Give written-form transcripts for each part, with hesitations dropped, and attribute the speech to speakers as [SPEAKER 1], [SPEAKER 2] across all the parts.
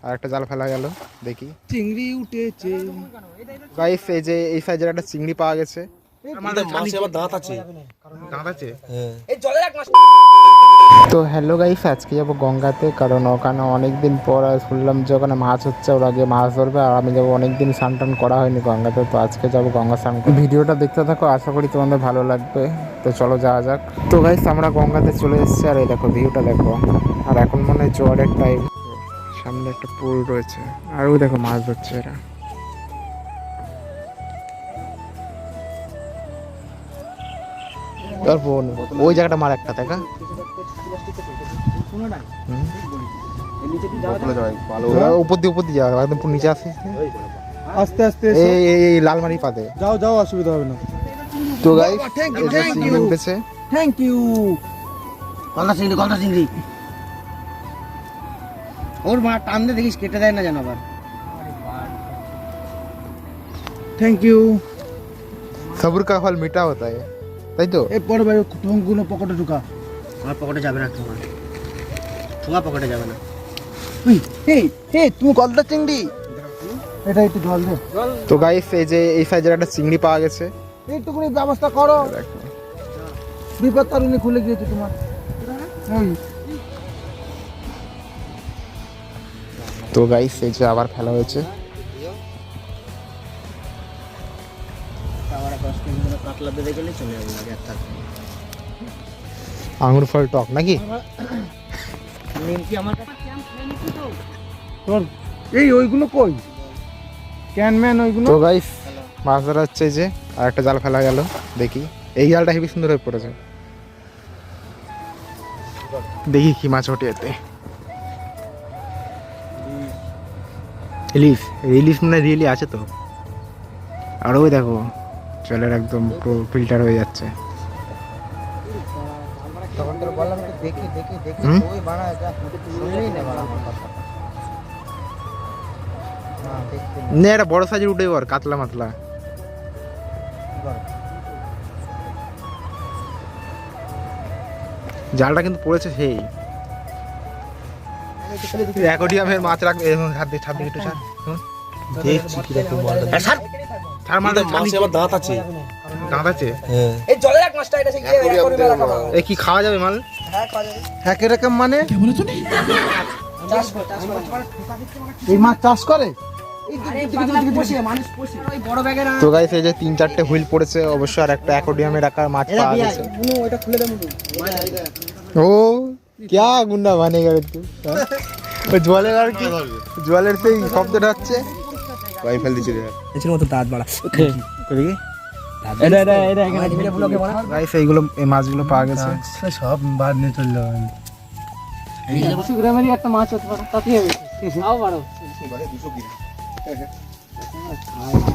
[SPEAKER 1] আর একটা জাল ফেলা গেল, দেখি
[SPEAKER 2] চিংড়ি উঠেছে
[SPEAKER 1] গাইস। এই যে এই সাইজের একটা চিংড়ি পাওয়া গেছে।
[SPEAKER 2] মাছে আবার দাঁত আছে।
[SPEAKER 1] দাঁত আছে।
[SPEAKER 2] এই জলে রাখ মাছ।
[SPEAKER 1] তো হ্যালো গাইস, আজকে যাবো গঙ্গাতে, কারণ ওখানে অনেকদিন পর শুনলাম যে ওখানে মাছ হচ্ছে, ওরা গিয়ে মাছ ধরবে। আর আমি যাবো, অনেকদিন স্নান টান করা হয়নি গঙ্গাতে, তো আজকে যাবো গঙ্গা স্নান করতে। ভিডিওটা দেখতে থাকো, আশা করি তোমাদের ভালো লাগবে। তো চলো যাওয়া যাক। তো গাইস আমরা গঙ্গাতে চলে এসেছি, আর এই দেখো ভিউটা দেখো। আর এখন মনে হয় জোয়ারের টাইম, সামনে একটা পুল রয়েছে, আর ওই দেখো মাছ ধরছে এরা। তারপর ওই জায়গাটা মার একটা দেখা। উপর দিয়ে যাওয়া, একদম নিচে আসিস
[SPEAKER 2] আস্তে আস্তে
[SPEAKER 1] এই লালমারি পাতে
[SPEAKER 2] যাও যাও, অসুবিধা হবে না।
[SPEAKER 1] তো গাইস চিংড়ি উঠেছে।
[SPEAKER 2] Thank you. গলদা চিংড়ি ওর মা টান দিয়ে দেখিস, কেটে দেয় না যেন আবার। Thank you.
[SPEAKER 1] সবুর কা ফল মিঠা হতা है, তাই তো।
[SPEAKER 2] এরপর ভাই ঠোঙগুলো পকেটে ঢুকা। আমার পকেটে যাবে না ঠোঙা, ঠোঙা পকেটে যাবে না। তুমি গলদা চিংড়ি, এটা একটু জল দে।
[SPEAKER 1] তো গাইস এই যে এই সাইজের একটা চিংড়ি পাওয়া গেছে।
[SPEAKER 2] এইটুকুনি ব্যবস্থা করো,
[SPEAKER 1] দেখো
[SPEAKER 2] বিপদ তারুণী খুলে গিয়েছে তোমার।
[SPEAKER 1] তো গাইস এই যে আবার ফেলা হয়েছে। আঙুর ফল টক নাকি?
[SPEAKER 2] এই ওইগুলো কই ক্যানম্যান ওইগুলো?
[SPEAKER 1] তো গাইস মাছ ধরা হচ্ছে, এই যে আর একটা জাল ফেলা গেল, দেখি। এই জালটা হেবি সুন্দর হয়ে পড়েছে, দেখি কি মাছ ওঠে এতে। ইলিশ, ইলিশ মানে রিয়েলি আছে তো। আর ওই দেখো জলের একদম পুরো ফিল্টার হয়ে যাচ্ছে। না এটা বড় সাইজের উঠে ওর কাতলা মাতলা। জালটা কিন্তু পড়েছে সেই অ্যাকোয়ারিয়ামের মাছ রাখবে। হাত দিয়ে ছাপ দিয়ে একটু ছাড়, দেখছি কিরকম ছাড়। মাছে আবার দাঁত আছে। দাঁত আছে?
[SPEAKER 2] এই জলে রাখ মাছটা, এটা সেই অ্যাকোয়ারিয়ামে রাখা মাছ।
[SPEAKER 1] এ কি খাওয়া যাবে মাল?
[SPEAKER 2] হ্যাঁ খাওয়া যাবে। হ্যাঁ কিরকম মানে? কি বলেছ? চাষ করে। এই মাছ চাষ করে?
[SPEAKER 1] তো গাইস এই যে 3-4টে হুইল পড়েছে অবশ্য, আর একটা অ্যাকোয়ারিয়ামে রাখা মাছ পাওয়া গেছে। ও क्या গুন্ডা বানেগা রে তুই? ওই জলের আর কি, জলের সেই শব্দটা হচ্ছে। কই ফেল দিছিস রে?
[SPEAKER 2] এর মতো দাঁত বাড়া।
[SPEAKER 1] দেখি
[SPEAKER 2] এটা এখানে ব্লকে বানা।
[SPEAKER 1] গাইস এইগুলো, এই মাছগুলো পাওয়া গেছে।
[SPEAKER 2] সব বাদ নিয়ে চললো। এই 200 গ্রামেরই একটা মাছ হতে পারে, তাতে হবে। নাও বাড়ো। 200 গ্রাম।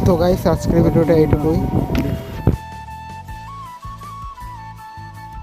[SPEAKER 1] তো গাইস আজকের ভিডিওটা এইটুকুই।